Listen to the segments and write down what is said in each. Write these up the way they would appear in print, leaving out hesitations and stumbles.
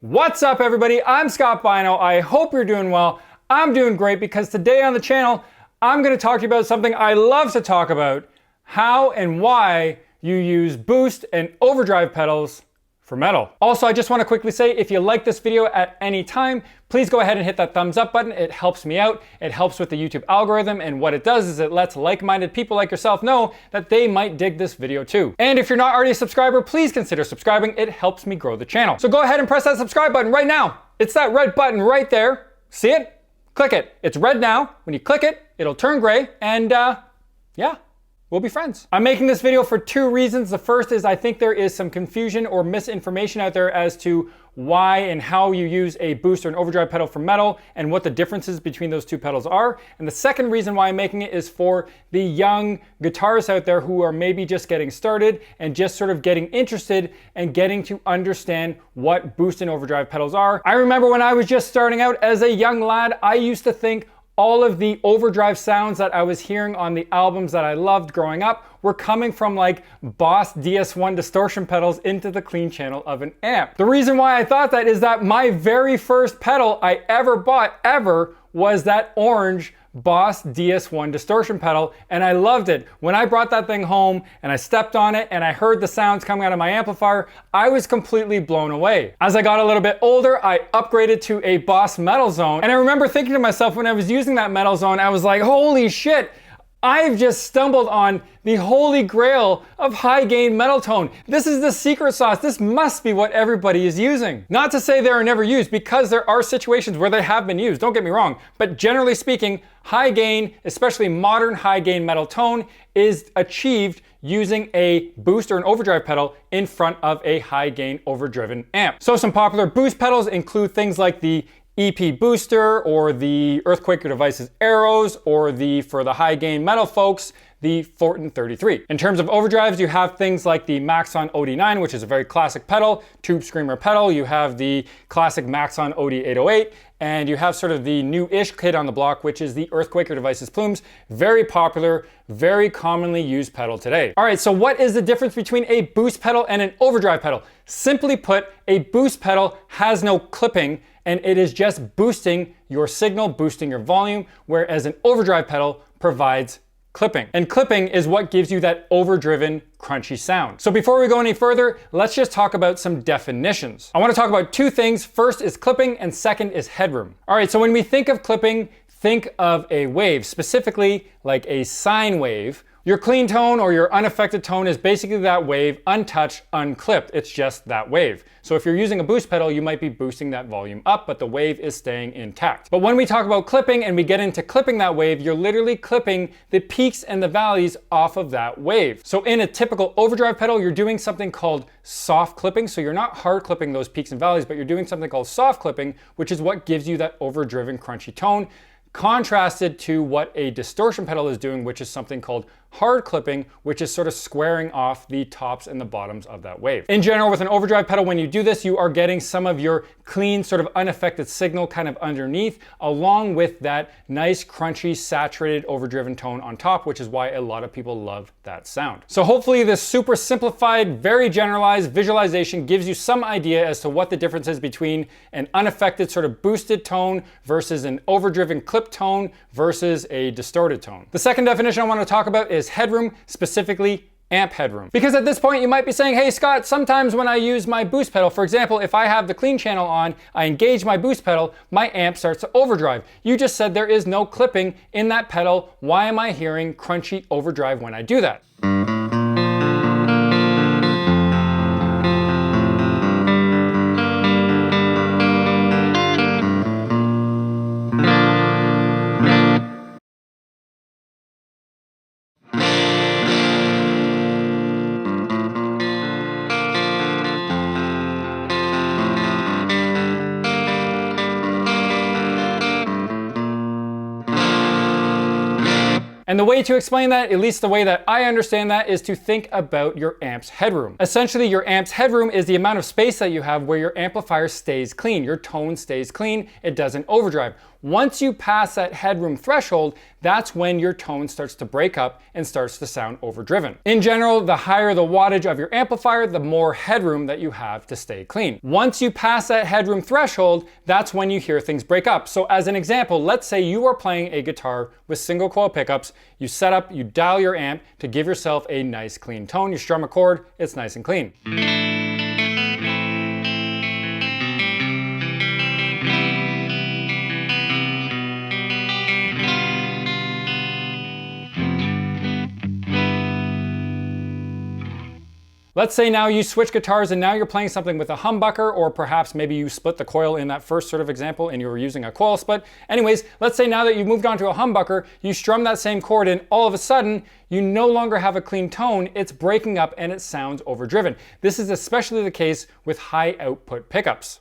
What's up, everybody? I'm Scott Bino. I hope you're doing well. I'm doing great because today on the channel, I'm going to talk to you about something I love to talk about: how and why you use boost and overdrive pedals for metal. Also, I just want to quickly say, if you like this video at any time, please go ahead and hit that thumbs up button. It helps me out. It helps with the YouTube algorithm, and what it does is it lets like-minded people like yourself know that they might dig this video too. And if you're not already a subscriber, please consider subscribing. It helps me grow the channel. So go ahead and press that subscribe button right now. It's that red button right there. See it? Click it. It's red now. When you click it, it'll turn gray, and yeah. We'll be friends. I'm making this video for two reasons. The first is I think there is some confusion or misinformation out there as to why and how you use a boost or an overdrive pedal for metal and what the differences between those two pedals are. And the second reason why I'm making it is for the young guitarists out there who are maybe just getting started and just sort of getting interested and getting to understand what boost and overdrive pedals are. I remember when I was just starting out as a young lad, I used to think all of the overdrive sounds that I was hearing on the albums that I loved growing up were coming from like Boss DS1 distortion pedals into the clean channel of an amp. The reason why I thought that is that my very first pedal I ever bought was that orange Boss DS1 distortion pedal, and I loved it. When I brought that thing home and I stepped on it and I heard the sounds coming out of my amplifier, I was completely blown away. As I got a little bit older, I upgraded to a Boss Metal Zone, and I remember thinking to myself when I was using that Metal Zone, I was like, holy shit, I've just stumbled on the holy grail of high gain metal tone. This is the secret sauce. This must be what everybody is using. Not to say they are never used, because there are situations where they have been used, don't get me wrong, but generally speaking, high gain, especially modern high gain metal tone, is achieved using a boost or an overdrive pedal in front of a high gain overdriven amp. So some popular boost pedals include things like the EP Booster or the Earthquaker Devices Arrows, or for the high gain metal folks, the Fortin-33. In terms of overdrives, you have things like the Maxon OD-9, which is a very classic pedal, tube screamer pedal. You have the classic Maxon OD808, and you have sort of the new-ish kid on the block, which is the Earthquaker Devices Plumes. Very popular, very commonly used pedal today. All right, so what is the difference between a boost pedal and an overdrive pedal? Simply put, a boost pedal has no clipping, and it is just boosting your signal, boosting your volume, whereas an overdrive pedal provides clipping. And clipping is what gives you that overdriven, crunchy sound. So before we go any further, let's just talk about some definitions. I want to talk about two things. First is clipping, and second is headroom. All right, so when we think of clipping, think of a wave, specifically like a sine wave. Your clean tone or your unaffected tone is basically that wave, untouched, unclipped. It's just that wave. So if you're using a boost pedal, you might be boosting that volume up, but the wave is staying intact. But when we talk about clipping and we get into clipping that wave, you're literally clipping the peaks and the valleys off of that wave. So in a typical overdrive pedal, you're doing something called soft clipping. So you're not hard clipping those peaks and valleys, but you're doing something called soft clipping, which is what gives you that overdriven, crunchy tone, contrasted to what a distortion pedal is doing, which is something called hard clipping, which is sort of squaring off the tops and the bottoms of that wave. In general, with an overdrive pedal, when you do this, you are getting some of your clean, sort of unaffected signal kind of underneath, along with that nice, crunchy, saturated, overdriven tone on top, which is why a lot of people love that sound. So hopefully this super simplified, very generalized visualization gives you some idea as to what the difference is between an unaffected, sort of boosted tone versus an overdriven clip tone versus a distorted tone. The second definition I want to talk about is headroom, specifically amp headroom. Because at this point you might be saying, hey Scott, sometimes when I use my boost pedal, for example, if I have the clean channel on, I engage my boost pedal, my amp starts to overdrive. You just said there is no clipping in that pedal. Why am I hearing crunchy overdrive when I do that? And And the way to explain that, at least the way that I understand that, is to think about your amp's headroom. Essentially, your amp's headroom is the amount of space that you have where your amplifier stays clean, your tone stays clean, it doesn't overdrive. Once you pass that headroom threshold, that's when your tone starts to break up and starts to sound overdriven. In general, the higher the wattage of your amplifier, the more headroom that you have to stay clean. Once you pass that headroom threshold, that's when you hear things break up. So as an example, let's say you are playing a guitar with single coil pickups, you set up, you dial your amp to give yourself a nice clean tone, you strum a chord, it's nice and clean. Let's say now you switch guitars and now you're playing something with a humbucker, or perhaps maybe you split the coil in that first sort of example and you were using a coil split. Anyways, let's say now that you've moved on to a humbucker, you strum that same chord and all of a sudden you no longer have a clean tone, it's breaking up and it sounds overdriven. This is especially the case with high output pickups.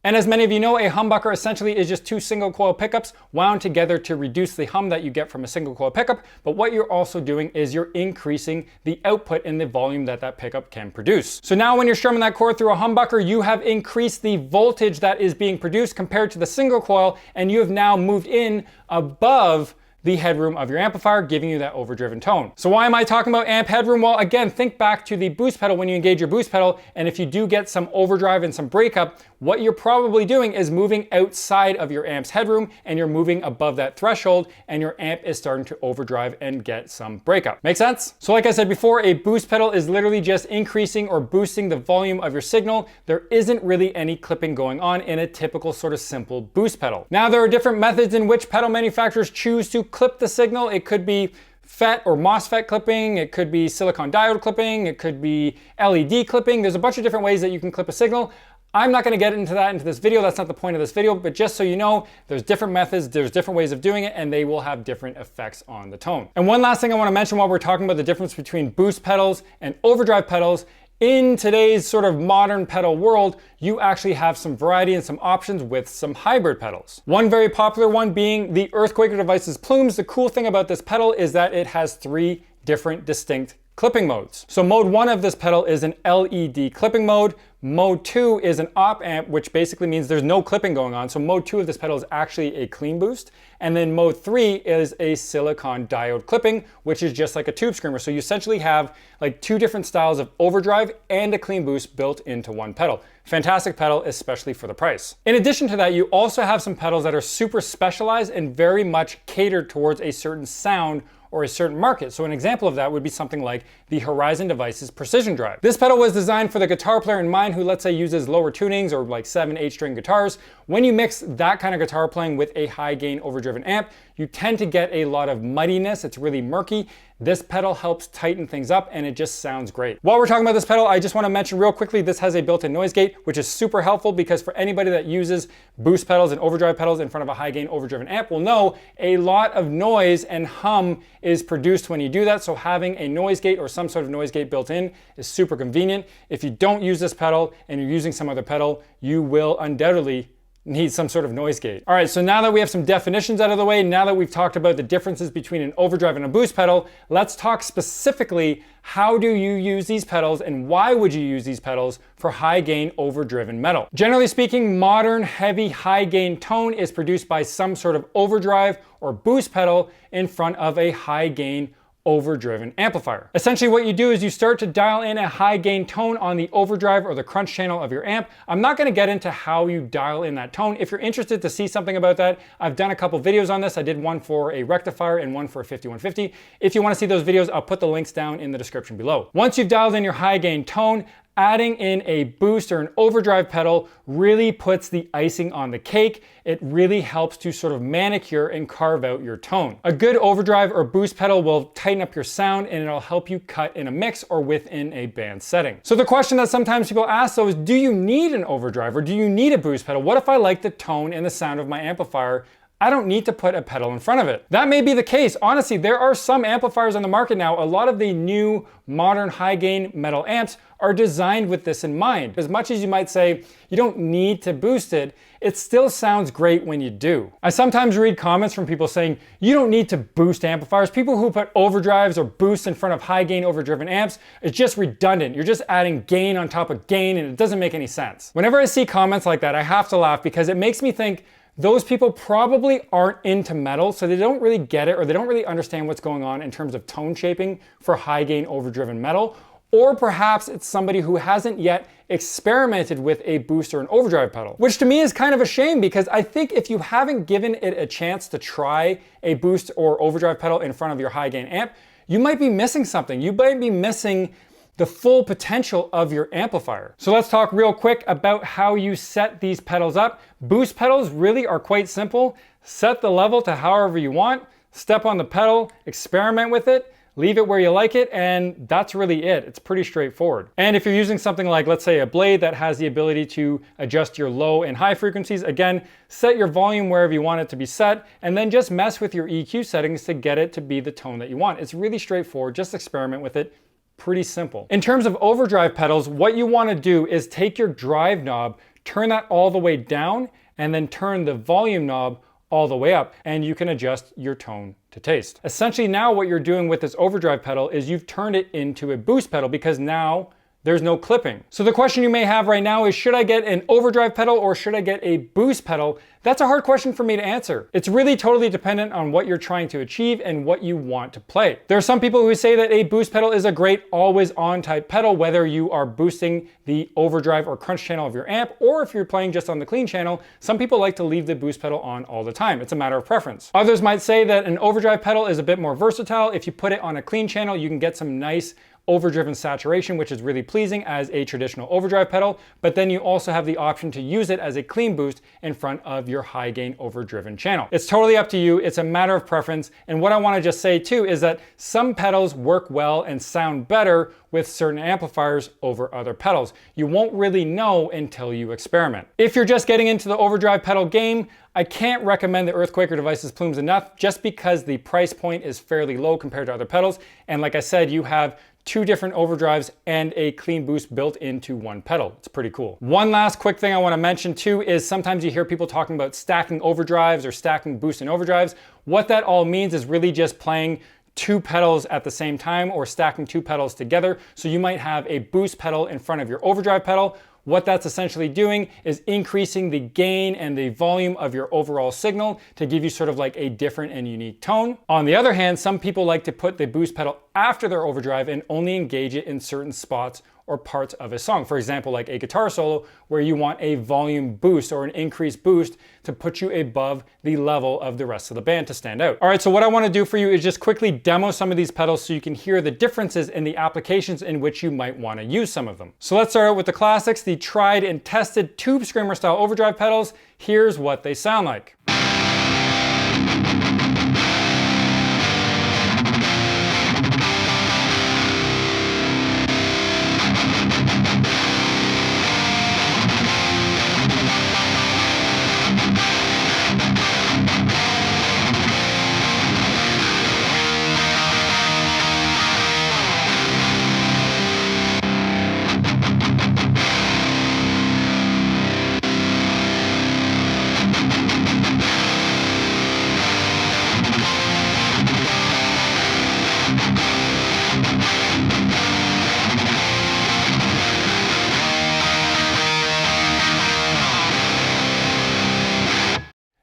And as many of you know, a humbucker essentially is just two single coil pickups wound together to reduce the hum that you get from a single coil pickup. But what you're also doing is you're increasing the output in the volume that that pickup can produce. So now when you're strumming that chord through a humbucker, you have increased the voltage that is being produced compared to the single coil, and you have now moved in above the headroom of your amplifier, giving you that overdriven tone. So why am I talking about amp headroom? Well, again, think back to the boost pedal when you engage your boost pedal, and if you do get some overdrive and some breakup, what you're probably doing is moving outside of your amp's headroom and you're moving above that threshold and your amp is starting to overdrive and get some breakup. Make sense? So like I said before, a boost pedal is literally just increasing or boosting the volume of your signal. There isn't really any clipping going on in a typical sort of simple boost pedal. Now there are different methods in which pedal manufacturers choose to clip the signal. It could be FET or MOSFET clipping, it could be silicon diode clipping, it could be LED clipping. There's a bunch of different ways that you can clip a signal. I'm not going to get into this video, that's not the point of this video, but just so you know, there's different methods, there's different ways of doing it, and they will have different effects on the tone. And one last thing I want to mention while we're talking about the difference between boost pedals and overdrive pedals, in today's sort of modern pedal world, you actually have some variety and some options with some hybrid pedals. One very popular one being the Earthquaker Devices Plumes. The cool thing about this pedal is that it has 3 different distinct clipping modes. So mode 1 of this pedal is an LED clipping mode. Mode 2 is an op amp, which basically means there's no clipping going on. So mode 2 of this pedal is actually a clean boost. And then mode 3 is a silicon diode clipping, which is just like a tube screamer. So you essentially have like 2 different styles of overdrive and a clean boost built into one pedal. Fantastic pedal, especially for the price. In addition to that, you also have some pedals that are super specialized and very much catered towards a certain sound or a certain market. So an example of that would be something like the Horizon Devices Precision Drive. This pedal was designed for the guitar player in mind who, let's say, uses lower tunings or like 7, 8 string guitars. When you mix that kind of guitar playing with a high gain overdriven amp, you tend to get a lot of muddiness. It's really murky. This pedal helps tighten things up and it just sounds great. While we're talking about this pedal, I just want to mention real quickly, this has a built-in noise gate, which is super helpful because for anybody that uses boost pedals and overdrive pedals in front of a high gain overdriven amp will know a lot of noise and hum is produced when you do that. So having a noise gate or some sort of noise gate built in is super convenient. If you don't use this pedal and you're using some other pedal, you will undoubtedly need some sort of noise gate. All right, so now that we have some definitions out of the way, now that we've talked about the differences between an overdrive and a boost pedal, let's talk specifically how do you use these pedals and why would you use these pedals for high gain overdriven metal. Generally speaking, modern heavy high gain tone is produced by some sort of overdrive or boost pedal in front of a high gain overdriven amplifier. Essentially what you do is you start to dial in a high gain tone on the overdrive or the crunch channel of your amp. I'm not going to get into how you dial in that tone. If you're interested to see something about that, I've done a couple videos on this. I did one for a rectifier and one for a 5150. If you want to see those videos, I'll put the links down in the description below. Once you've dialed in your high gain tone, adding in a boost or an overdrive pedal really puts the icing on the cake. It really helps to sort of manicure and carve out your tone. A good overdrive or boost pedal will tighten up your sound and it'll help you cut in a mix or within a band setting. So the question that sometimes people ask though is, do you need an overdrive or do you need a boost pedal? What if I like the tone and the sound of my amplifier I don't need to put a pedal in front of it. That may be the case. Honestly, there are some amplifiers on the market now. A lot of the new modern high gain metal amps are designed with this in mind. As much as you might say you don't need to boost it, it still sounds great when you do. I sometimes read comments from people saying you don't need to boost amplifiers. People who put overdrives or boosts in front of high gain overdriven amps, it's just redundant. You're just adding gain on top of gain and it doesn't make any sense. Whenever I see comments like that, I have to laugh because it makes me think those people probably aren't into metal, so they don't really get it or they don't really understand what's going on in terms of tone shaping for high gain overdriven metal. Or perhaps it's somebody who hasn't yet experimented with a boost or an overdrive pedal, which to me is kind of a shame because I think if you haven't given it a chance to try a boost or overdrive pedal in front of your high gain amp, you might be missing something. You might be missing the full potential of your amplifier. So let's talk real quick about how you set these pedals up. Boost pedals really are quite simple. Set the level to however you want, step on the pedal, experiment with it, leave it where you like it, and that's really it. It's pretty straightforward. And if you're using something like, let's say, a blade that has the ability to adjust your low and high frequencies, again, set your volume wherever you want it to be set, and then just mess with your EQ settings to get it to be the tone that you want. It's really straightforward. Just experiment with it. Pretty simple. In terms of overdrive pedals, what you want to do is take your drive knob, turn that all the way down, and then turn the volume knob all the way up, and you can adjust your tone to taste. Essentially now what you're doing with this overdrive pedal is you've turned it into a boost pedal because now there's no clipping. So the question you may have right now is, should I get an overdrive pedal or should I get a boost pedal? That's a hard question for me to answer. It's really totally dependent on what you're trying to achieve and what you want to play. There are some people who say that a boost pedal is a great always on type pedal, whether you are boosting the overdrive or crunch channel of your amp, or if you're playing just on the clean channel. Some people like to leave the boost pedal on all the time. It's a matter of preference. Others might say that an overdrive pedal is a bit more versatile. If you put it on a clean channel, you can get some nice overdriven saturation, which is really pleasing as a traditional overdrive pedal, but then you also have the option to use it as a clean boost in front of your high gain overdriven channel. It's totally up to you. It's a matter of preference. And what I want to just say too is that some pedals work well and sound better with certain amplifiers over other pedals. You won't really know until you experiment. If you're just getting into the overdrive pedal game, I can't recommend the Earthquake or Devices Plumes enough just because the price point is fairly low compared to other pedals. And like I said, you have two different overdrives and a clean boost built into one pedal. It's pretty cool. One last quick thing I want to mention too is sometimes you hear people talking about stacking overdrives or stacking boost and overdrives. What that all means is really just playing two pedals at the same time or stacking two pedals together. So you might have a boost pedal in front of your overdrive pedal. What that's essentially doing is increasing the gain and the volume of your overall signal to give you sort of like a different and unique tone. On the other hand, some people like to put the boost pedal after their overdrive and only engage it in certain spots or parts of a song. For example, like a guitar solo where you want a volume boost or an increased boost to put you above the level of the rest of the band to stand out. All right, so what I want to do for you is just quickly demo some of these pedals so you can hear the differences in the applications in which you might want to use some of them. So let's start out with the classics, the tried and tested tube screamer style overdrive pedals. Here's what they sound like.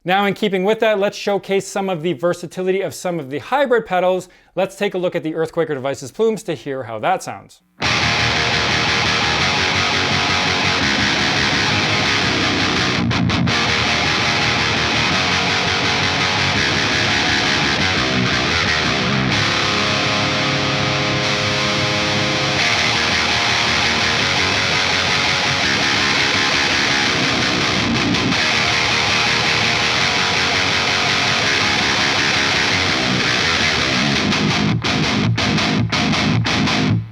Now, in keeping with that, let's showcase some of the versatility of some of the hybrid pedals. Let's take a look at the Earthquake or Devices Plumes to hear how that sounds.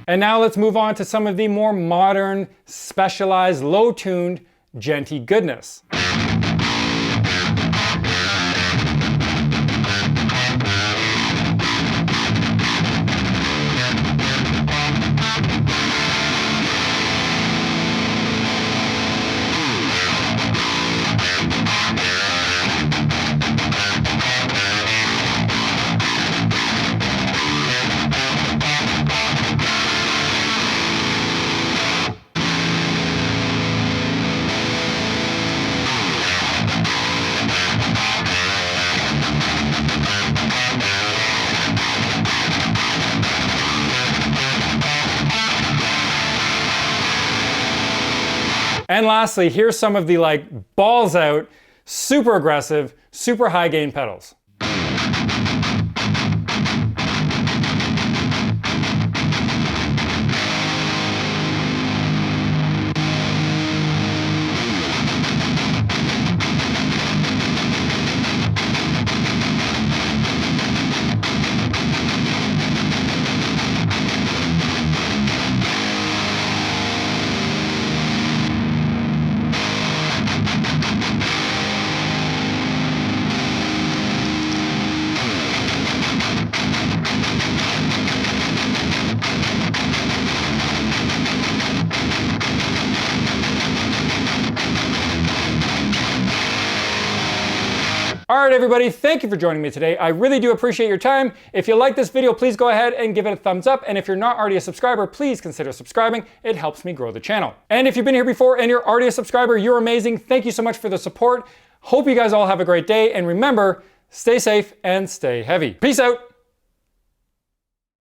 And now let's move on to some of the more modern, specialized, low-tuned, djenty goodness. And lastly, here's some of the like balls out, super aggressive, super high gain pedals. All right, everybody, thank you for joining me today. I really do appreciate your time. If you like this video, please go ahead and give it a thumbs up. And if you're not already a subscriber, please consider subscribing. It helps me grow the channel. And if you've been here before and you're already a subscriber, you're amazing. Thank you so much for the support. Hope you guys all have a great day. And remember, stay safe and stay heavy. Peace out.